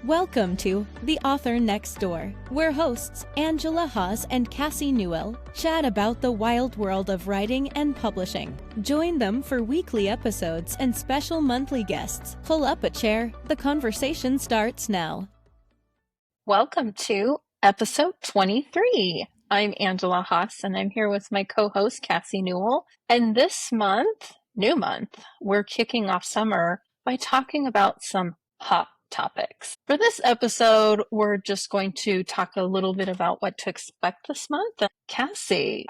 Welcome to The Author Next Door, where hosts Angela Haas and Cassie Newell chat about the wild world of writing and publishing. Join them for weekly episodes and special monthly guests. Pull up a chair. The conversation starts now. Welcome to episode 23. I'm Angela Haas, and I'm here with my co-host Cassie Newell. And this month, new month, we're kicking off summer by talking about some hot topics. For this episode, we're just going to talk a little bit about what to expect this month. Cassie,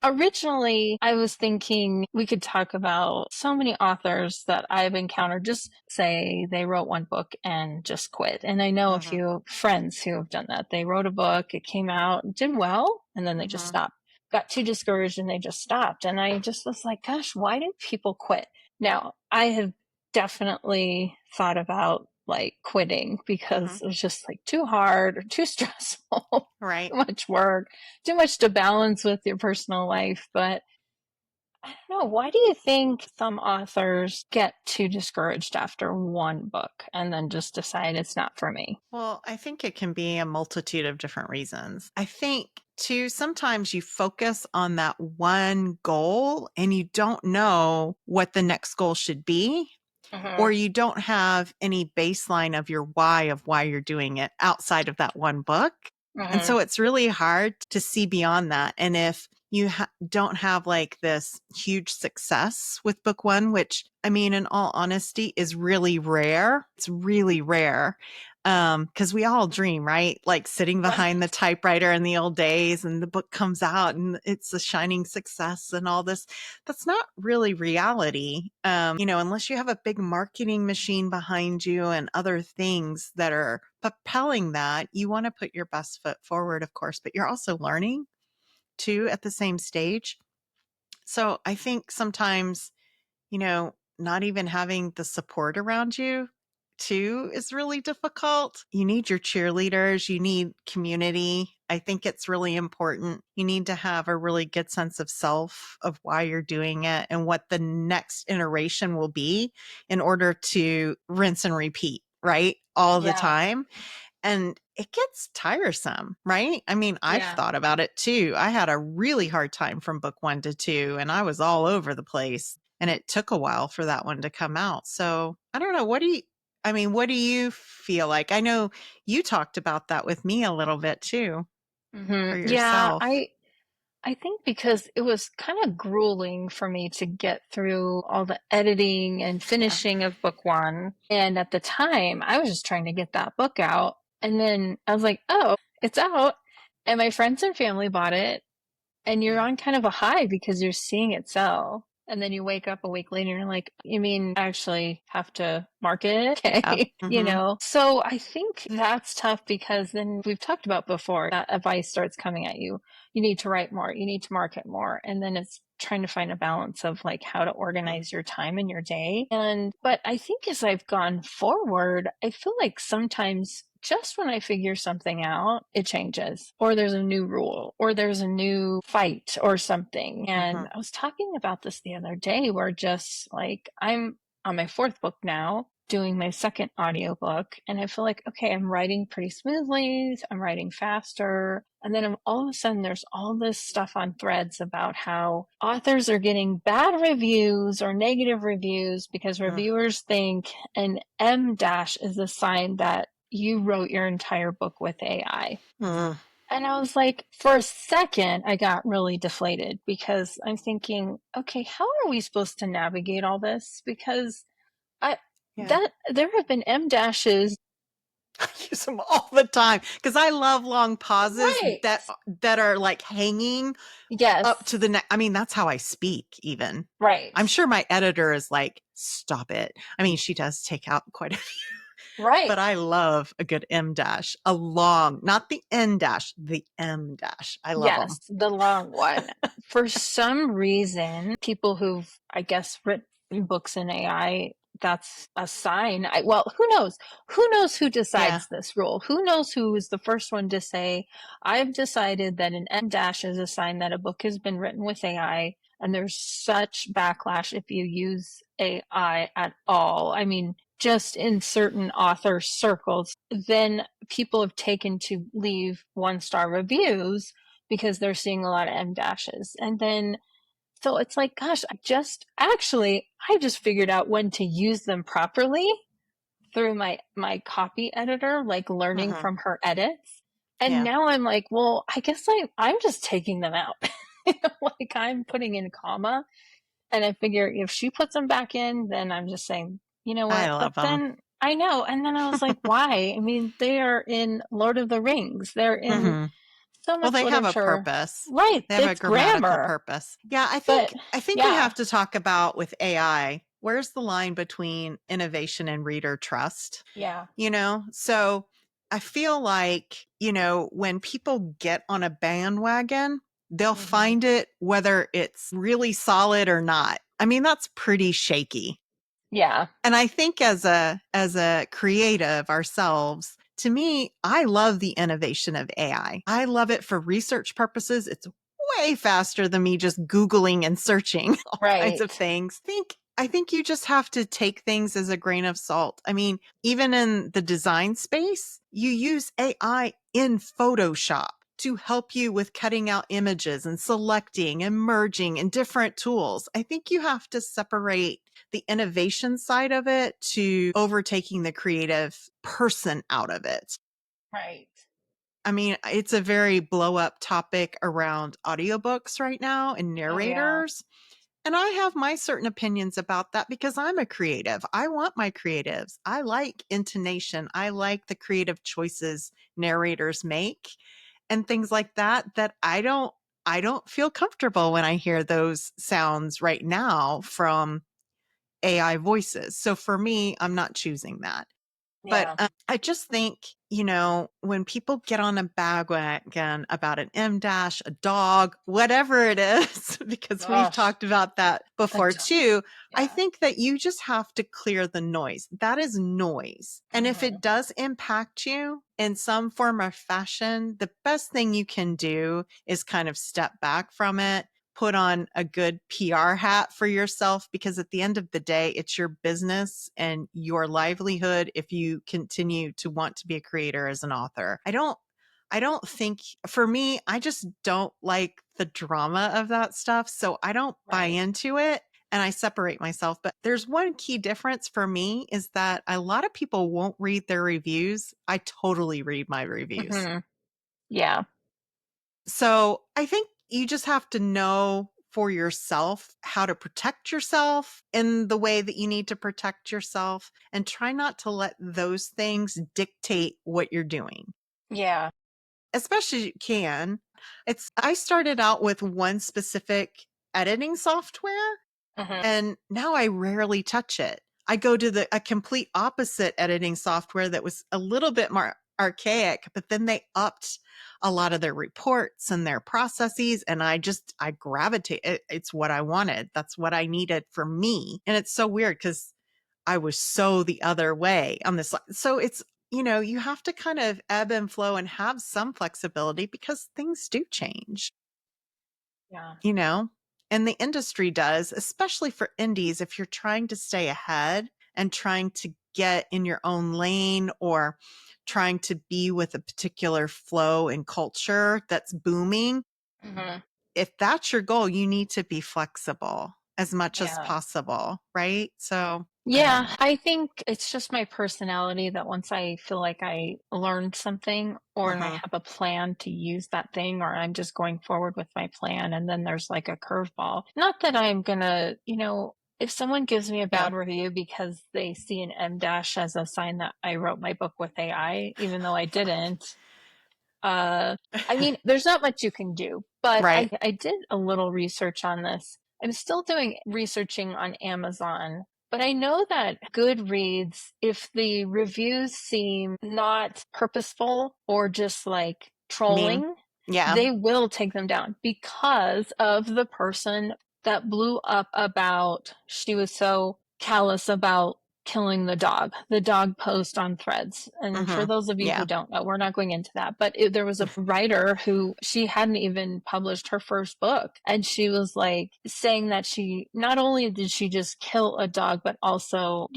originally I was thinking we could talk about so many authors that I've encountered, just say they wrote one book and just quit. And I know a few friends who have done that. They wrote a book, it came out, did well, and then they just stopped. Got too discouraged and they just stopped. And I just was like, gosh, why do people quit? Now, I have definitely thought about quitting because it was just too hard or too stressful, right? Too much work, too much to balance with your personal life. But I don't know, why do you think some authors get too discouraged after one book and then just decide it's not for me? Well, I think it can be a multitude of different reasons. I think too, sometimes you focus on that one goal and you don't know what the next goal should be. Or you don't have any baseline of your why you're doing it outside of that one book. And so it's really hard to see beyond that. And if you don't have this huge success with book one, which in all honesty is really rare. It's really rare. Because we all dream, right? Sitting behind the typewriter in the old days and the book comes out and it's a shining success and all this. That's not really reality. Unless you have a big marketing machine behind you and other things that are propelling that, you want to put your best foot forward, of course, but you're also learning too at the same stage. So I think sometimes, not even having the support around you too is really difficult. You need your cheerleaders, you need community. I think it's really important. You need to have a really good sense of self, of why you're doing it and what the next iteration will be in order to rinse and repeat, right? All the time. And it gets tiresome, right? I've thought about it too. I had a really hard time from book 1 to 2 and I was all over the place. And it took a while for that one to come out. So I don't know. What do you feel like? I know you talked about that with me a little bit too for yourself. Yeah, I think because it was kind of grueling for me to get through all the editing and finishing of book 1. And at the time, I was just trying to get that book out. And then I was like, oh, it's out. And my friends and family bought it. And you're on kind of a high because you're seeing it sell. And then you wake up a week later and you're like, you mean I actually have to market it? Okay. So I think that's tough because then we've talked about before that advice starts coming at you. You need to write more. You need to market more. And then it's trying to find a balance of how to organize your time and your day. But I think as I've gone forward, I feel like sometimes just when I figure something out, it changes, or there's a new rule, or there's a new fight or something. And I was talking about this the other day where just I'm on my 4th book now, doing my 2nd audiobook, and I feel like, okay, I'm writing pretty smoothly, I'm writing faster. And then all of a sudden there's all this stuff on threads about how authors are getting bad reviews or negative reviews because reviewers think an M dash is a sign that you wrote your entire book with AI. And I was like, for a second, I got really deflated because I'm thinking, okay, how are we supposed to navigate all this? Because there have been M dashes. I use them all the time because I love long pauses that are hanging up to the next. That's how I speak even. Right. I'm sure my editor is like, stop it. She does take out quite a few. Right. But I love a good M dash, a long, not the N dash, the M dash. I love them. Yes, the long one. For some reason, people who've, I guess, written books in AI, that's a sign. Who knows? Who knows who decides this rule? Who knows who is the first one to say, I've decided that an M dash is a sign that a book has been written with AI, and there's such backlash if you use AI at all. just in certain author circles, then people have taken to leave 1-star reviews because they're seeing a lot of M dashes. And then, so it's like, gosh, I just figured out when to use them properly through my copy editor, like learning Hmm. from her edits. And Yeah. now I'm like, well, I guess I'm just taking them out. Like I'm putting in comma, and I figure if she puts them back in, then I'm just saying, you know I what? But love them. then I know, and then I was like, why? I mean, they are in Lord of the Rings. They're in Hmm. so Well, much they have a literature. purpose. Right, They have a it's grammatical grammar. purpose. Yeah, But I think we yeah, have to talk about with AI, where's the line between innovation and reader trust? yeah. So I feel like, when people get on a bandwagon, they'll Hmm. find it whether it's really solid or not. I mean, that's pretty shaky. Yeah. And I think as a creative ourselves, to me, I love the innovation of AI. I love it for research purposes. It's way faster than me just Googling and searching all kinds of Right. things. I think you just have to take things as a grain of salt. I mean, even in the design space, you use AI in Photoshop to help you with cutting out images and selecting and merging and different tools. I think you have to separate the innovation side of it to overtaking the creative person out of it. Right. I mean, it's a very blow up topic around audiobooks right now and Oh yeah. narrators. And I have my certain opinions about that because I'm a creative. I want my creatives. I like intonation. I like the creative choices narrators make and things like that that I don't feel comfortable when I hear those sounds right now from AI voices. So for me, I'm not choosing that. But Yeah. I just think, when people get on a bandwagon about an M dash, a dog, whatever it is, because we've Gosh. talked about that A before d- too, I yeah. think that you just have to clear the noise. That is noise. And if Hmm. it does impact you in some form or fashion, the best thing you can do is kind of step back from it, put on a good PR hat for yourself because at the end of the day, it's your business and your livelihood if you continue to want to be a creator as an author. I don't think for me, I just don't like the drama of that stuff. So I don't buy Right. into it and I separate myself. But there's one key difference for me is that a lot of people won't read their reviews. I totally read my reviews. Hmm. Yeah. So I think you just have to know for yourself how to protect yourself in the way that you need to protect yourself and try not to let those things dictate what you're doing, Yeah. especially you can. I started out with one specific editing software Hmm. and now I rarely touch it. I go to a complete opposite editing software that was a little bit more archaic, but then they upped a lot of their reports and their processes. And I gravitate. It's what I wanted. That's what I needed for me. And it's so weird because I was so the other way on this. So you have to kind of ebb and flow and have some flexibility because things do change Yeah. you know, and the industry does, especially for indies, if you're trying to stay ahead and trying to get in your own lane or trying to be with a particular flow and culture that's booming. Hmm. If that's your goal, you need to be flexible as much as Yeah. possible. Right. So I don't Yeah, know. I think it's just my personality that once I feel like I learned something or and I Uh-huh. have a plan to use that thing or I'm just going forward with my plan and then there's like a curveball. Not that I'm gonna, if someone gives me a Yeah. bad review because they see an M dash as a sign that I wrote my book with AI, even though I didn't, uh, I mean, there's not much you can do, but Right. I did a little research on this. I'm still doing researching on Amazon, but I know that Goodreads, if the reviews seem not purposeful or just like Mean. trolling, Yeah. they will take them down because of the person that blew up about she was so callous about killing the dog post on Threads. And for Mhm. those of you who Yeah. don't know, we're not going into that, but there was a writer who she hadn't even published her first book. And she was like saying that she not only did she just kill a dog, but also,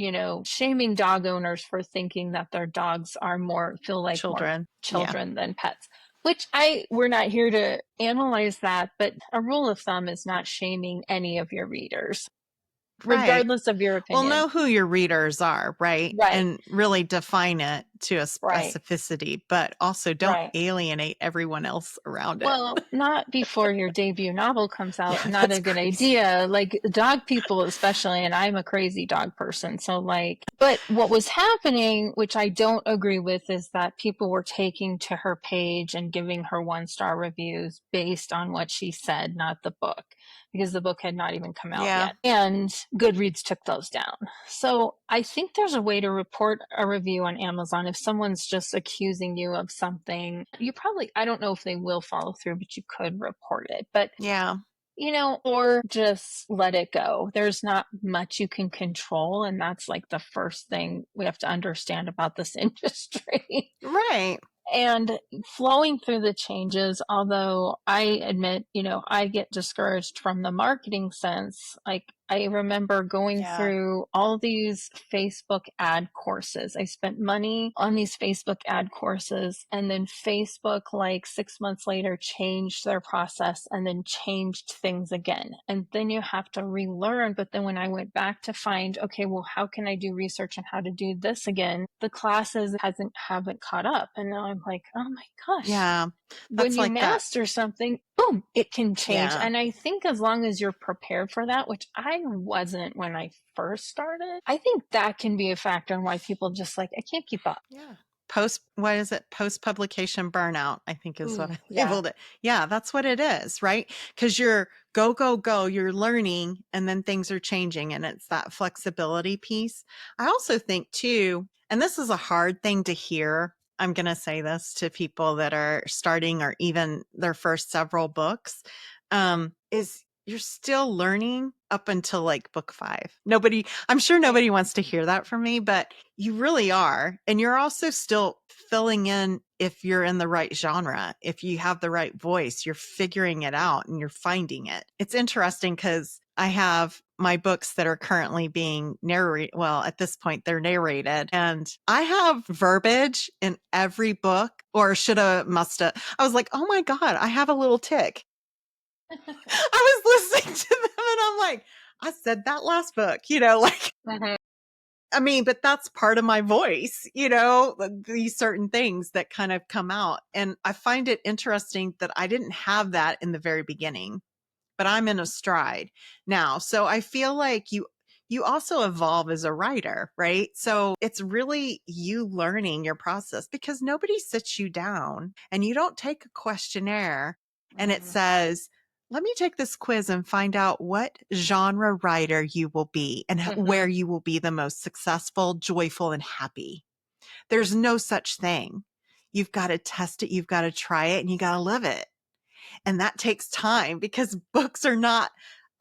shaming dog owners for thinking that their dogs are feel like more Children. Yeah. children than pets. Which we're not here to analyze that, but a rule of thumb is not shaming any of your readers, Right. regardless of your Well, opinion. know who your readers are, right? Right, And really define it to a right, specificity, but also don't right. alienate everyone else around it. Well, not before your debut novel comes out. Yeah, Not that's a good crazy. idea. Like dog people, especially, and I'm a crazy dog person. So, but what was happening, which I don't agree with, is that people were taking to her page and giving her 1-star reviews based on what she said, not the book, because the book had not even come out Yeah. yet. And Goodreads took those down. So, I think there's a way to report a review on Amazon if someone's just accusing you of something. I don't know if they will follow through, but you could report it. But, Yeah. or just let it go. There's not much you can control. And that's like the first thing we have to understand about this industry. Right. And flowing through the changes, although I admit, I get discouraged from the marketing sense. Like I remember going Yeah. through all these Facebook ad courses. I spent money on these Facebook ad courses, and then Facebook, like 6 months later, changed their process and then changed things again. And then you have to relearn. But then when I went back to find, okay, well, how can I do research on how to do this again? The classes haven't caught up. And now I'm like, oh my gosh, Yeah. when That's you like that. master something, boom, it can change. Yeah. And I think as long as you're prepared for that, which I wasn't when I first started, I think that can be a factor in why people just like, I can't keep up. Yeah. What is it? Post publication burnout, I think is what Ooh, I yeah. labeled it. Yeah, that's what it is, right? Because you're go, go, go, you're learning and then things are changing. And it's that flexibility piece. I also think, too, and this is a hard thing to hear. I'm going to say this to people that are starting or even their first several books, is you're still learning up until like book 5. I'm sure Right. nobody wants to hear that from me, but you really are. And you're also still filling in if you're in the right genre, if you have the right voice, you're figuring it out and you're finding it. It's interesting because I have my books that are currently being narrated. Well, at this point, they're narrated. And I have verbiage in every book, or shoulda, musta. I was like, oh my God, I have a little tick. I was listening to them and I'm like, I said that last book, like, Mhm. I mean, but that's part of my voice, these certain things that kind of come out. And I find it interesting that I didn't have that in the very beginning, but I'm in a stride now. So I feel like you also evolve as a writer, right? So it's really you learning your process because nobody sits you down and you don't take a questionnaire and it Mhm. says, let me take this quiz and find out what genre writer you will be and where Mhm. you will be the most successful, joyful, and happy. There's no such thing. You've got to test it, you've got to try it, and you got to live it. And that takes time because books are not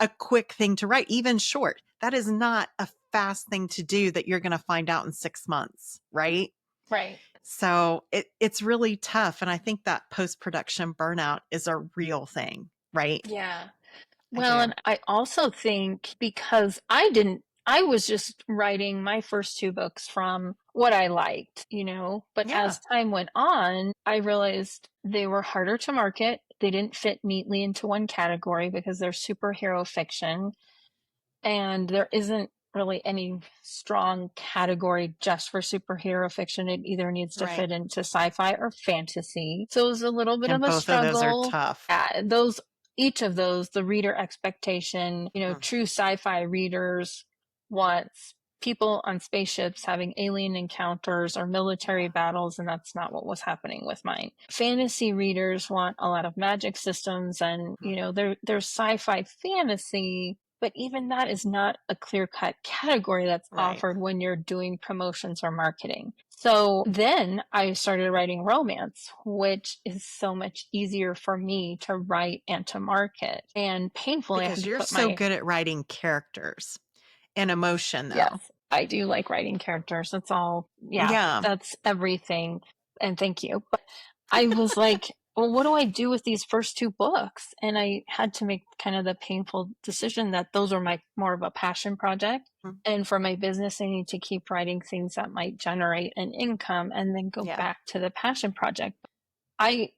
a quick thing to write, even short. That is not a fast thing to do that you're going to find out in 6 months, right? Right. So it's really tough. And I think that post production burnout is a real thing, right? Yeah. I Well, do. and I also think because I was just writing my first two books from what I liked, but Yeah. as time went on, I realized they were harder to market. They didn't fit neatly into one category because they're superhero fiction, and there isn't really any strong category just for superhero fiction. It either needs to Right. fit into sci-fi or fantasy. So it was a little bit of And a both of those are struggle. tough. Each of those, the reader expectation, Mm. true sci-fi readers wants people on spaceships having alien encounters or military Yeah. battles, and that's not what was happening with mine. Fantasy readers want a lot of magic systems, and there's sci-fi fantasy, but even that is not a clear-cut category that's Right. offered when you're doing promotions or marketing. So then I started writing romance, which is so much easier for me to write and to market. And painfully, I had Because to you're put so my, good at writing characters and emotion, yes, though. I do like writing characters. That's all. Yeah, Yeah. that's everything. And thank you. But I was like, well, what do I do with these first two books? And I had to make kind of the painful decision that those are my more of a passion project. Mm. And for my business, I need to keep writing things that might generate an income and then go Yeah. back to the passion project. I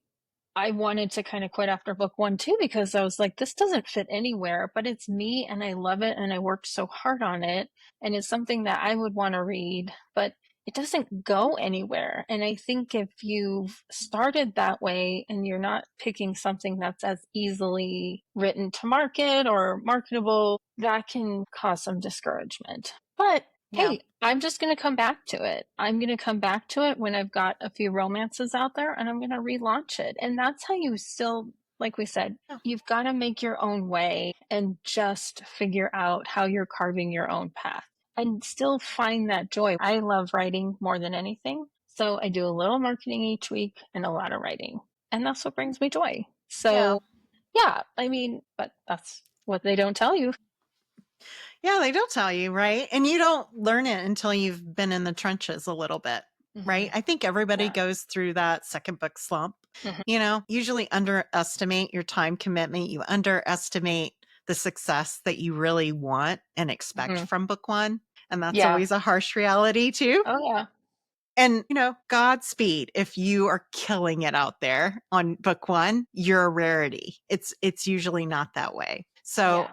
I wanted to kind of quit after book one too because I was like, this doesn't fit anywhere, but it's me and I love it and I worked so hard on it. And it's something that I would want to read, but it doesn't go anywhere. And I think if you've started that way and you're not picking something that's as easily written to market or marketable, that can cause some discouragement. But Yeah. hey, I'm just going to come back to it. I'm going to come back to it when I've got a few romances out there and I'm going to relaunch it. And that's how you still, like we said, Yeah. you've got to make your own way and just figure out how you're carving your own path and still find that joy. I love writing more than anything. So I do a little marketing each week and a lot of writing. And that's what brings me joy. Yeah. So, yeah, I mean, but that's what they don't tell you. Yeah, they don't tell you, right? And you don't learn it until you've been in the trenches a little bit, right? Mm-hmm. I think everybody Yeah. goes through that second book slump. Mm-hmm. Usually underestimate your time commitment. You underestimate the success that you really want and expect Mm-hmm. from book one. And that's Yeah. always a harsh reality too. Oh, yeah. And, Godspeed if you are killing it out there on book one, you're a rarity. It's usually not that way. So Yeah.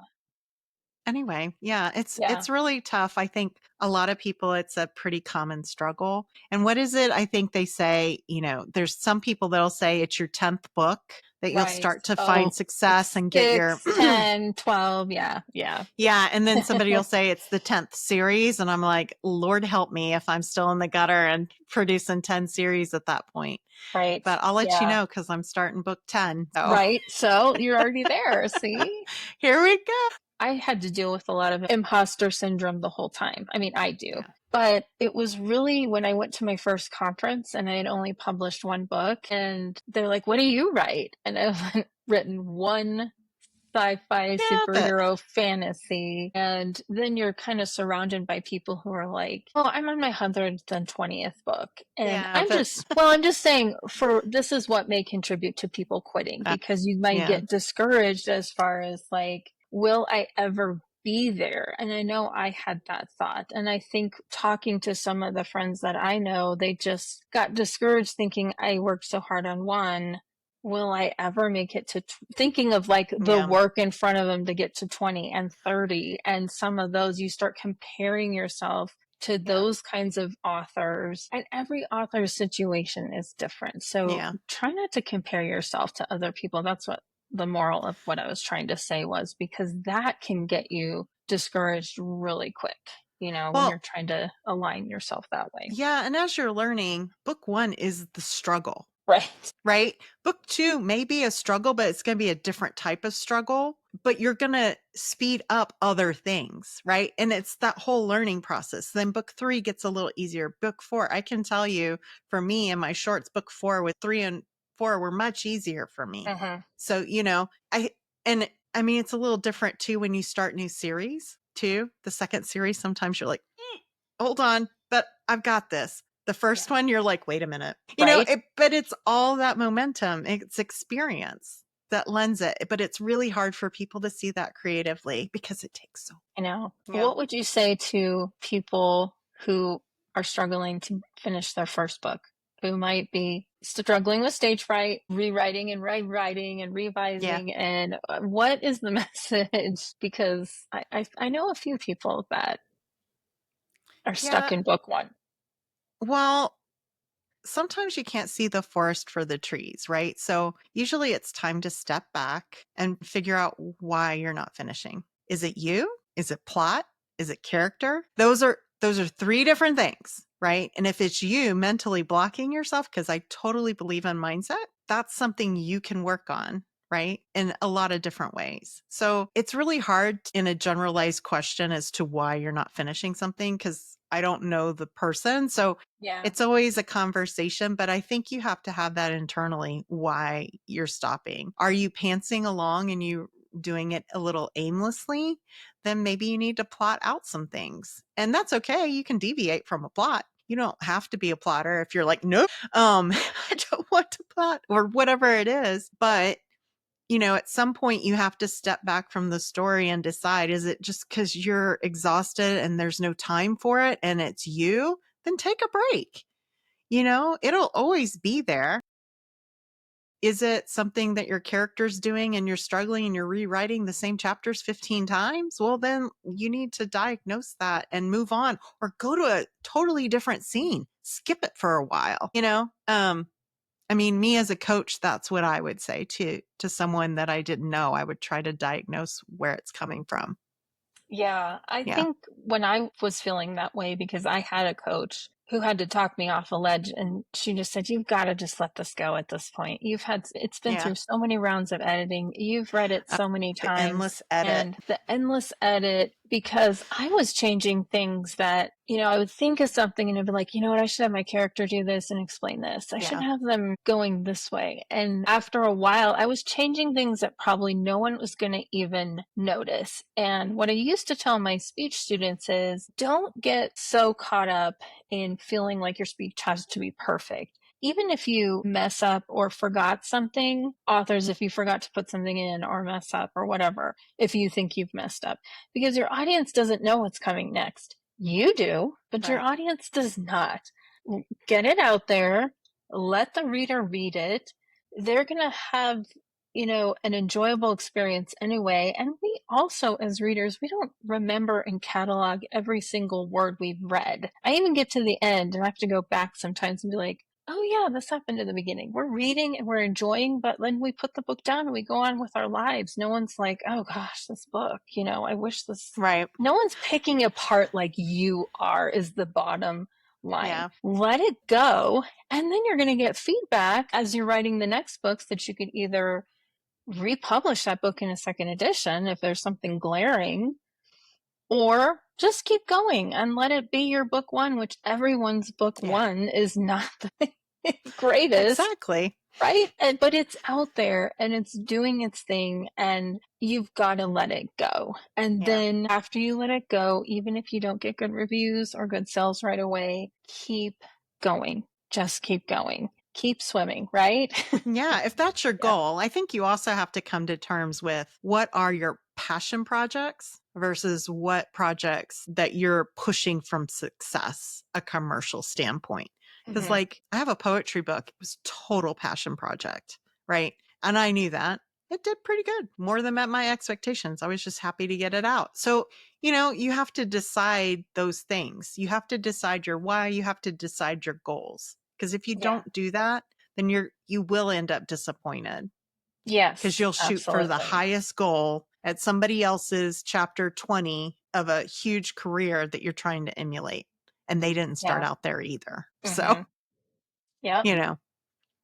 anyway, yeah, it's Yeah. it's really tough. I think a lot of people it's a pretty common struggle. And what is it? I think they say, there's some people that'll say it's your 10th book that you'll Right. start to Oh, find success it's and get your 6, 10, 12. Yeah. Yeah. yeah, and then somebody will say it's the 10th series and I'm like, Lord help me if I'm still in the gutter and producing 10 series at that point. Right. But I'll let you Yeah. know cuz I'm starting book 10. So, Right. So you're already there. See? here we go. I had to deal with a lot of imposter syndrome the whole time. I mean, I do. Yeah. But it was really when I went to my first conference and I had only published one book, and they're like, what do you write? And I've written one sci-fi Yeah, but superhero fantasy, and then you're kind of surrounded by people who are like, oh, I'm on my 120th book, and yeah, I'm but just, well, I'm just saying, for this is what may contribute to people quitting, uh, because you might yeah. get discouraged as far as like, will I ever be there? And I know I had that thought, and I think talking to some of the friends that I know, they just got discouraged thinking, I worked so hard on one, will I ever make it to thinking of like the Yeah. work in front of them to get to 20 and 30, and some of those you start comparing yourself to Yeah. those kinds of authors, and every author's situation is different, so Yeah. try not to compare yourself to other people. That's what the moral of what I was trying to say was, because that can get you discouraged really quick, when you're Well, trying to align yourself that way. yeah, and as you're learning, book 1 is the struggle, Right. right? Book 2 may be a struggle, but it's going to be a different type of struggle, but you're going to speed up other things, right? And it's that whole learning process. Then book 3 gets a little easier. Book 4, I can tell you for me and my shorts, book 4 with 3 and 4 were much easier for me. Mm-hmm. So, I mean, it's a little different too when you start new series too. The second series, sometimes you're like, hold on, but I've got this. The first Yeah. one, you're like, wait a minute. Right. But it's all that momentum. It's experience that lends it. But it's really hard for people to see that creatively because it takes so. I know. Yeah. What would you say to people who are struggling to finish their first book, who might be struggling with stage fright, rewriting and rewriting and Yeah. revising? And what is the message? Because I know a few people that are stuck Yeah. in book one. Well, sometimes you can't see the forest for the trees, right? So usually it's time to step back and figure out why you're not finishing. Is it you? Is it plot? Is it character? Those are three different things, right? And if it's you mentally blocking yourself, because I totally believe in mindset, that's something you can work on, right? In a lot of different ways. So it's really hard in a generalized question as to why you're not finishing something because I don't know the person. So Yeah. it's always a conversation, but I think you have to have that internally why you're stopping. Are you pantsing along and you doing it a little aimlessly? then maybe you need to plot out some things. And that's okay. You can deviate from a plot. You don't have to be a plotter if you're like, nope, I don't want to plot or whatever it is. But at some point you have to step back from the story and decide, is it just because you're exhausted and there's no time for it and it's you? Then take a break. It'll always be there. Is it something that your character's doing and you're struggling and you're rewriting the same chapters 15 times? Well, then you need to diagnose that and move on or go to a totally different scene. Skip it for a while, I mean, me as a coach, that's what I would say to someone that I didn't know. I would try to diagnose where it's coming from. Yeah, I Yeah. think when I was feeling that way, because I had a coach who had to talk me off a ledge, and she just said, "You've got to just let this go at this point. It's been Yeah. through so many rounds of editing. You've read it Uh, so many the times." endless edit. And the endless edit, because I was changing things that, I would think of something and I'd be like, you know what, I should have my character do this and explain this. I should Yeah. have them going this way. And after a while, I was changing things that probably no one was going to even notice. And what I used to tell my speech students is, don't get so caught up in feeling like your speech has to be perfect. Even if you mess up or forgot something, authors, if you forgot to put something in or mess up or whatever, if you think you've messed up, because your audience doesn't know what's coming next. You do, but your Right. audience does not. Get it out there, let the reader read it. They're going to have, an enjoyable experience anyway. And we also, as readers, we don't remember and catalog every single word we've read. I even get to the end and I have to go back sometimes and be like, oh yeah, this happened in the beginning. We're reading and we're enjoying, but then we put the book down and we go on with our lives. No one's like, oh gosh, this book, I wish this. Right. No one's picking apart like you are, is the bottom line. Yeah. Let it go. And then you're going to get feedback as you're writing the next books that you could either republish that book in a second edition if there's something glaring, or just keep going and let it be your book one, which everyone's book Yeah. one is not the greatest, Exactly. right? But it's out there and it's doing its thing, and you've got to let it go. And Yeah. then after you let it go, even if you don't get good reviews or good sales right away, keep going. Just keep going. Keep swimming, right? Yeah, if that's your Yeah. goal, I think you also have to come to terms with what are your passion projects versus what projects that you're pushing from success, a commercial standpoint. Because, Mm-hmm. like, I have a poetry book, it was total passion project, right? And I knew that. It did pretty good, more than met my expectations. I was just happy to get it out. So, you have to decide those things. You have to decide your why, you have to decide your goals. Because if you Yeah. don't do that, then you will end up disappointed because Yes, you'll shoot for the absolutely. highest goal at somebody else's chapter 20 of a huge career that you're trying to emulate. And they didn't start Yeah. out there either. So, Mm-hmm. Yep. you know,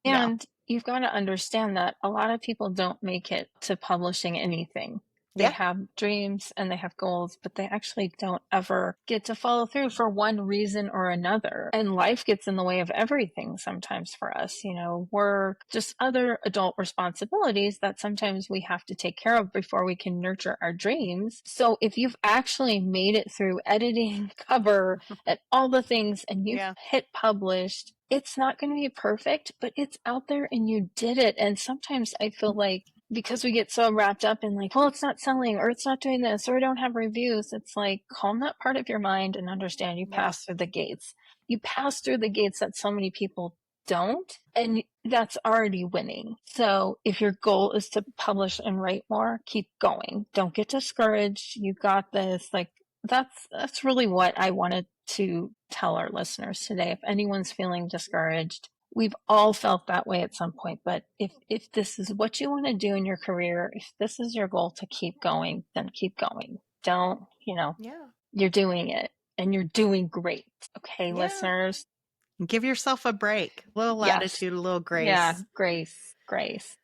yeah. And you've got to understand that a lot of people don't make it to publishing anything. They Yeah. have dreams and they have goals, but they actually don't ever get to follow through for one reason or another. And life gets in the way of everything sometimes for us, work, just other adult responsibilities that sometimes we have to take care of before we can nurture our dreams. So if you've actually made it through editing, cover, and all the things, and you've Yeah. hit published, it's not going to be perfect, but it's out there and you did it. And sometimes I feel like, because we get so wrapped up in like, well, it's not selling or it's not doing this or I don't have reviews, it's like, calm that part of your mind and understand you Yeah. pass through the gates. You pass through the gates that so many people don't, and that's already winning. So if your goal is to publish and write more, keep going. Don't get discouraged. You got this. Like, that's really what I wanted to tell our listeners today. If anyone's feeling discouraged, we've all felt that way at some point. But if this is what you want to do in your career, if this is your goal to keep going, then keep going. Don't, Yeah. you're doing it and you're doing great. Okay, Yeah. listeners. Give yourself a break, a little Yes. latitude, a little Yeah, grace. grace, grace.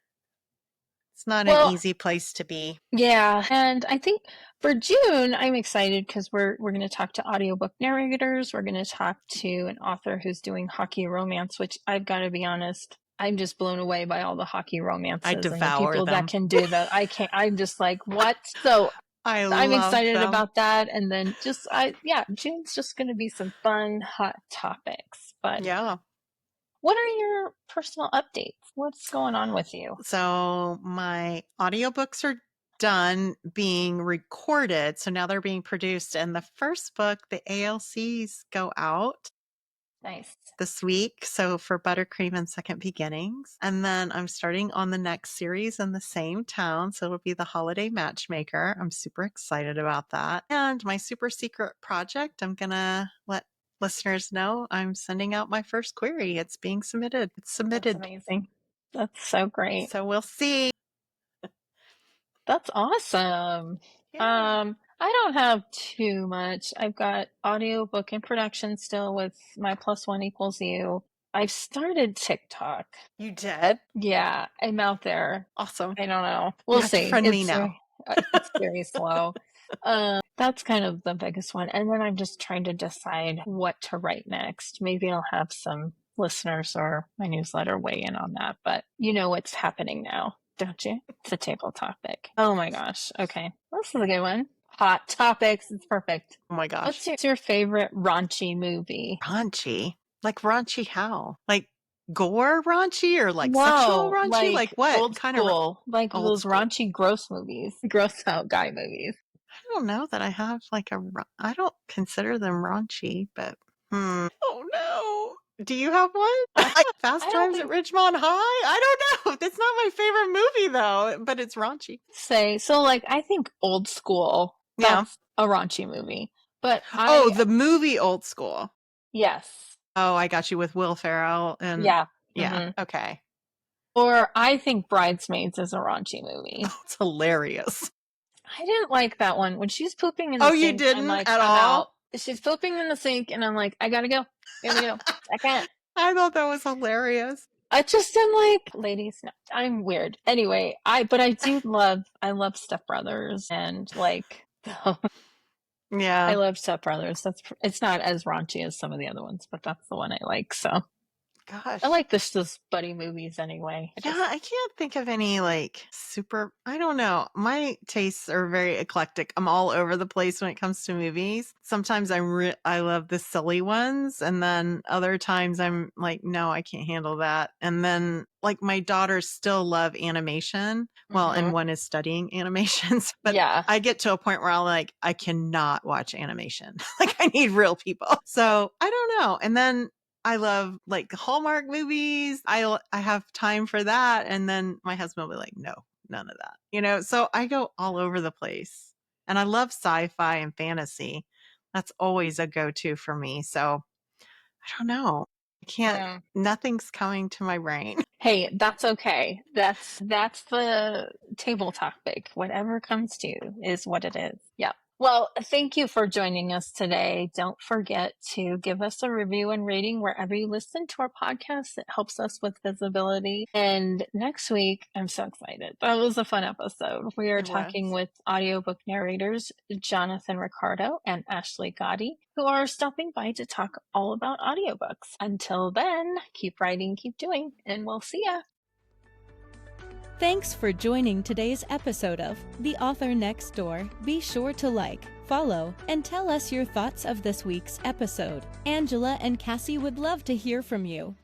It's not an Well, easy place to be. yeah, and I think for June, I'm excited because we're going to talk to audiobook narrators. We're going to talk to an author who's doing hockey romance, which I've got to be honest, I'm just blown away by all the hockey I romances and the devour people that them. can do that. I can't. I'm just like, what? So I I'm love excited them. about that. And then June's just going to be some fun, hot topics. But Yeah. what are your personal updates? What's going on with you? So my audiobooks are done being recorded. So now they're being produced. And the first book, the ALCs go out Nice. this week. So for Buttercream and Second Beginnings. And then I'm starting on the next series in the same town. So it'll be the Holiday Matchmaker. I'm super excited about that. And my super secret project, I'm going to let listeners know I'm sending out my first query. It's being submitted. It's That's submitted. amazing. That's so great. So we'll see. That's awesome. Yeah. I don't have too much. I've got audiobook in production still with my plus one equals you. I've started TikTok. You did? Yeah, I'm out there. Awesome. I don't know. You We'll have to see. friend me now. It's very slow. That's kind of the biggest one. And then I'm just trying to decide what to write next. Maybe I'll have some listeners or my newsletter weigh in on that. But you know what's happening now, don't you? It's a table topic. Oh my gosh. Okay. This is a good one. Hot topics. It's perfect. Oh my gosh. What's your favorite raunchy movie? Raunchy? Like raunchy how? Like gore raunchy or like sexual No, raunchy? Like like what old kind of school, like old those school? raunchy gross movies, gross out guy movies. I don't know that I have like I don't consider them raunchy, but oh no. Do you have one? Like Fast I don't Times at think Ridgemont High? I don't know. That's not my favorite movie though, but it's raunchy. say so. Like I think old school. Yeah. That's a raunchy movie, but Oh, the movie Old School. yes, Oh, I got you with Will Ferrell and yeah. yeah, hmm okay. Or I think Bridesmaids is a raunchy movie. It's hilarious. I didn't like that one when she's pooping in the Oh, you sink. I'm didn't like, at I'm out. all? She's pooping in the sink, and I'm like, I gotta go. Gotta go. I can't. I thought that was hilarious. I just am like, ladies, no, I'm weird. Anyway, but I love Step Brothers and like, I Yeah. love Step Brothers. It's not as raunchy as some of the other ones, but that's the one I like. So I Gosh. like those buddy movies anyway. Yeah, I can't think of any like super, I don't know. My tastes are very eclectic. I'm all over the place when it comes to movies. Sometimes I love the silly ones, and then other times I'm like, no, I can't handle that. And then like my daughters still love animation. Well, hmm and one is studying animations, but Yeah. I get to a point where I cannot watch animation. Like I need real people. So I don't know. And then I love like Hallmark movies. I have time for that. And then my husband will be like, no, none of that. So I go all over the place. And I love sci-fi and fantasy. That's always a go-to for me. So I don't know. I can't Mm. Nothing's coming to my brain. Hey, that's okay. That's the table topic. Whatever comes to you is what it is. Yeah. Well, thank you for joining us today. Don't forget to give us a review and rating wherever you listen to our podcast. It helps us with visibility. And next week, I'm so excited. That was a fun episode. We are It talking was. with audiobook narrators Jonathan Ricardo and Ashley Gotti, who are stopping by to talk all about audiobooks. Until then, keep writing, keep doing, and we'll see ya. Thanks for joining today's episode of The Author Next Door. Be sure to like, follow, and tell us your thoughts of this week's episode. Angela and Cassie would love to hear from you.